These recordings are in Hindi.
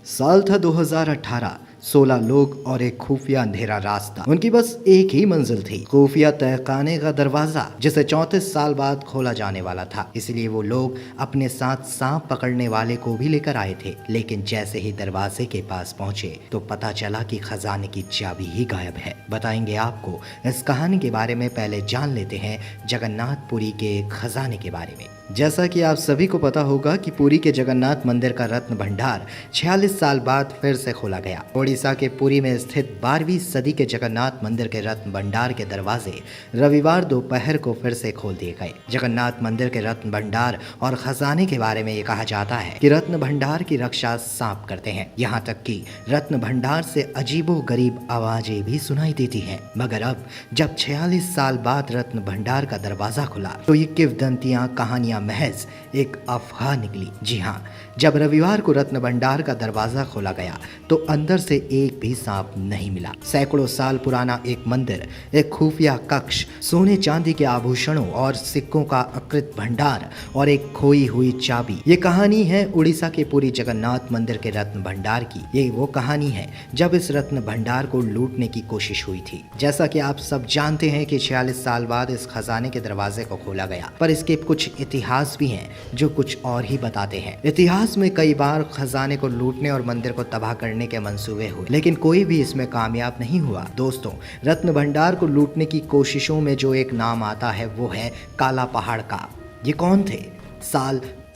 साल था 2018। 16 लोग और एक खुफिया अंधेरा रास्ता। उनकी बस एक ही मंजिल थी, खुफिया तहखाने का दरवाजा, जिसे 34 साल बाद खोला जाने वाला था। इसलिए वो लोग अपने साथ सांप पकड़ने वाले को भी लेकर आए थे। लेकिन जैसे ही दरवाजे के पास पहुंचे तो पता चला कि खजाने की चाबी ही गायब है। बताएंगे आपको इस कहानी के बारे में। पहले जान लेते हैं जगन्नाथपुरी के खजाने के बारे में। जैसा कि आप सभी को पता होगा कि पुरी के जगन्नाथ मंदिर का रत्न भंडार 46 साल बाद फिर से खोला गया। ओडिशा के पुरी में स्थित 12वीं सदी के जगन्नाथ मंदिर के रत्न भंडार के दरवाजे रविवार दोपहर को फिर से खोल दिए गए। जगन्नाथ मंदिर के रत्न भंडार और खजाने के बारे में ये कहा जाता है कि रत्न भंडार की रक्षा सांप करते हैं। यहाँ तक कि रत्न भंडार से अजीबो गरीब आवाजें भी सुनाई देती हैं। मगर अब जब 46 साल बाद रत्न भंडार का दरवाजा खुला तो ये किंवदंतियां, कहानियां महज एक अफवाह निकली। जी हाँ, जब रविवार को रत्न भंडार का दरवाजा खोला गया तो अंदर से एक भी सांप नहीं मिला। सैकड़ों साल पुराना एक मंदिर, एक खुफिया कक्ष, सोने चांदी के आभूषणों और सिक्कों का अकृत भंडार और एक खोई हुई चाबी। ये कहानी है उड़ीसा के पुरी जगन्नाथ मंदिर के रत्न भंडार की। ये वो कहानी है जब इस रत्न भंडार को लूटने की कोशिश हुई थी। जैसा कि आप सब जानते हैं कि 46 साल बाद इस खजाने के दरवाजे को खोला गया, पर इसके कुछ इतिहास भी हैं जो कुछ और ही बताते हैं। इतिहास में कई बार खजाने को लूटने और मंदिर को तबाह करने के मंसूबे हुए, लेकिन कोई भी इसमें कामयाब नहीं हुआ। दोस्तों, रत्न भंडार को लूटने की कोशिशों में जो एक नाम आता है वो है काला पहाड़ का। ये कौन थे?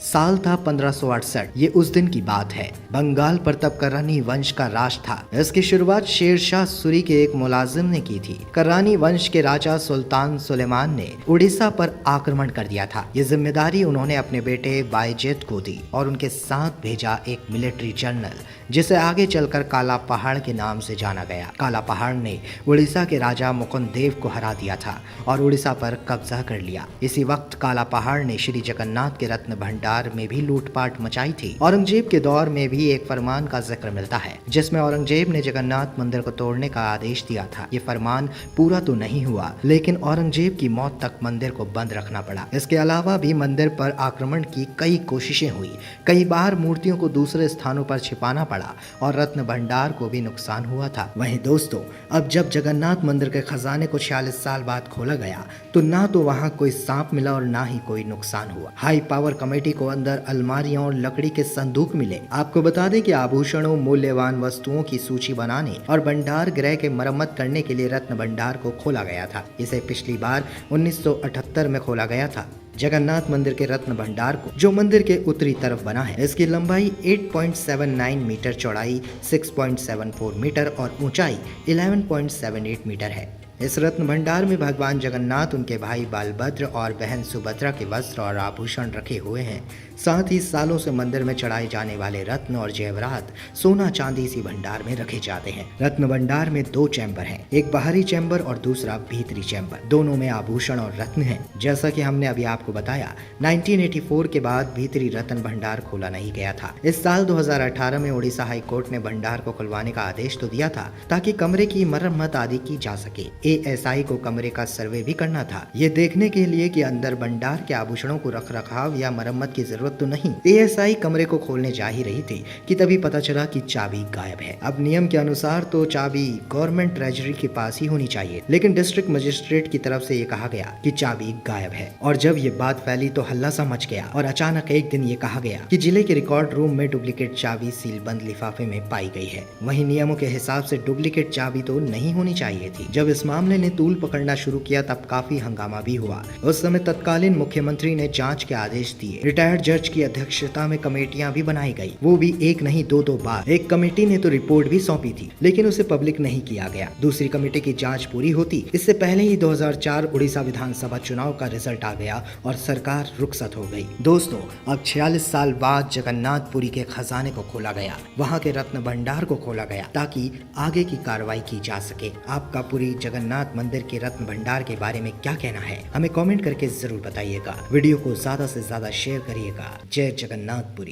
साल था 1568। ये उस दिन की बात है। बंगाल पर तब कर्रानी वंश का राज था। इसकी शुरुआत शेरशाह सूरी के एक मुलाजिम ने की थी। कर्रानी वंश के राजा सुल्तान सुलेमान ने उड़ीसा पर आक्रमण कर दिया था। ये जिम्मेदारी उन्होंने अपने बेटे बायजेद को दी और उनके साथ भेजा एक मिलिट्री जनरल, जिसे आगे चलकर काला पहाड़ के नाम से जाना गया। काला पहाड़ ने उड़ीसा के राजा मुकुंद देव को हरा दिया था और उड़ीसा पर कब्जा कर लिया। इसी वक्त काला पहाड़ ने श्री जगन्नाथ के रत्न भंडार में भी लूटपाट मचाई थी। औरंगजेब के दौर में भी एक फरमान का जिक्र मिलता है जिसमें औरंगजेब ने जगन्नाथ मंदिर को तोड़ने का आदेश दिया था। ये फरमान पूरा तो नहीं हुआ, लेकिन औरंगजेब की मौत तक मंदिर को बंद रखना पड़ा। इसके अलावा भी मंदिर पर आक्रमण की कई कोशिशें हुई। कई बार मूर्तियों को दूसरे स्थानों पर छिपाना पड़ा और रत्न भंडार को भी नुकसान हुआ था। वहीं दोस्तों, अब जब जगन्नाथ मंदिर के खजाने को 46 साल बाद खोला गया तो ना तो वहां कोई सांप मिला और ना ही कोई नुकसान हुआ। हाई पावर कमेटी को अंदर अलमारियां और लकड़ी के संदूक मिले। आपको बता दें कि आभूषणों, मूल्यवान वस्तुओं की सूची बनाने और भंडार गृह के मरम्मत करने के लिए रत्न भंडार को खोला गया था। इसे पिछली बार 1978 में खोला गया था। जगन्नाथ मंदिर के रत्न भंडार को, जो मंदिर के उत्तरी तरफ बना है, इसकी लंबाई 8.79 मीटर, चौड़ाई 6.74 मीटर और ऊंचाई 11.78 मीटर है। इस रत्न भंडार में भगवान जगन्नाथ, उनके भाई बालभद्र और बहन सुभद्रा के वस्त्र और आभूषण रखे हुए हैं। साथ ही सालों से मंदिर में चढ़ाए जाने वाले रत्न और जेवरात, सोना चांदी इसी भंडार में रखे जाते हैं। रत्न भंडार में 2 चैम्बर हैं, एक बाहरी चैम्बर और दूसरा भीतरी चैम्बर। दोनों में आभूषण और रत्न हैं। जैसा कि हमने अभी आपको बताया, 1984 के बाद भीतरी रत्न भंडार खोला नहीं गया था। इस साल 2018 में उड़ीसा हाई कोर्ट ने भंडार को खुलवाने का आदेश तो दिया था ताकि कमरे की मरम्मत आदि की जा सके। एएसआई को कमरे का सर्वे भी करना था, ये देखने के लिए कि अंदर भंडार के आभूषणों को रख रखाव या मरम्मत की जरूरत तो नहीं। एएसआई कमरे को खोलने जा ही रही थी कि तभी पता चला कि चाबी गायब है। अब नियम के अनुसार तो चाबी गवर्नमेंट ट्रेजरी के पास ही होनी चाहिए, लेकिन डिस्ट्रिक्ट मजिस्ट्रेट की तरफ से ये कहा गया कि चाबी गायब है। और जब ये बात फैली तो हल्ला सा मच गया और अचानक एक दिन ये कहा गया कि जिले के रिकॉर्ड रूम में डुप्लीकेट चाबी सील बंद लिफाफे में पाई गई है। वहीं नियमों के हिसाब से डुप्लीकेट चाबी तो नहीं होनी चाहिए थी। जब इस मामले ने तूल पकड़ना शुरू किया तब काफी हंगामा भी हुआ। उस समय तत्कालीन मुख्यमंत्री ने जांच के आदेश दिए। रिटायर्ड जज की अध्यक्षता में कमेटियां भी बनाई गई, वो भी एक नहीं 2 बार। एक कमेटी ने तो रिपोर्ट भी सौंपी थी, लेकिन उसे पब्लिक नहीं किया गया। दूसरी कमेटी की जांच पूरी होती इससे पहले ही 2004 उड़ीसा विधानसभा चुनाव का रिजल्ट आ गया और सरकार रुखसत हो गई। दोस्तों, अब 46 साल बाद जगन्नाथपुरी के खजाने को खोला गया, वहाँ के रत्न भंडार को खोला गया ताकि आगे की कार्रवाई की जा सके। आपका पुरी जगन्नाथ मंदिर के रत्न भंडार के बारे में क्या कहना है, हमें कमेंट करके जरूर बताइएगा। वीडियो को ज्यादा से ज्यादा शेयर करिएगा। जय जगन्नाथपुरी।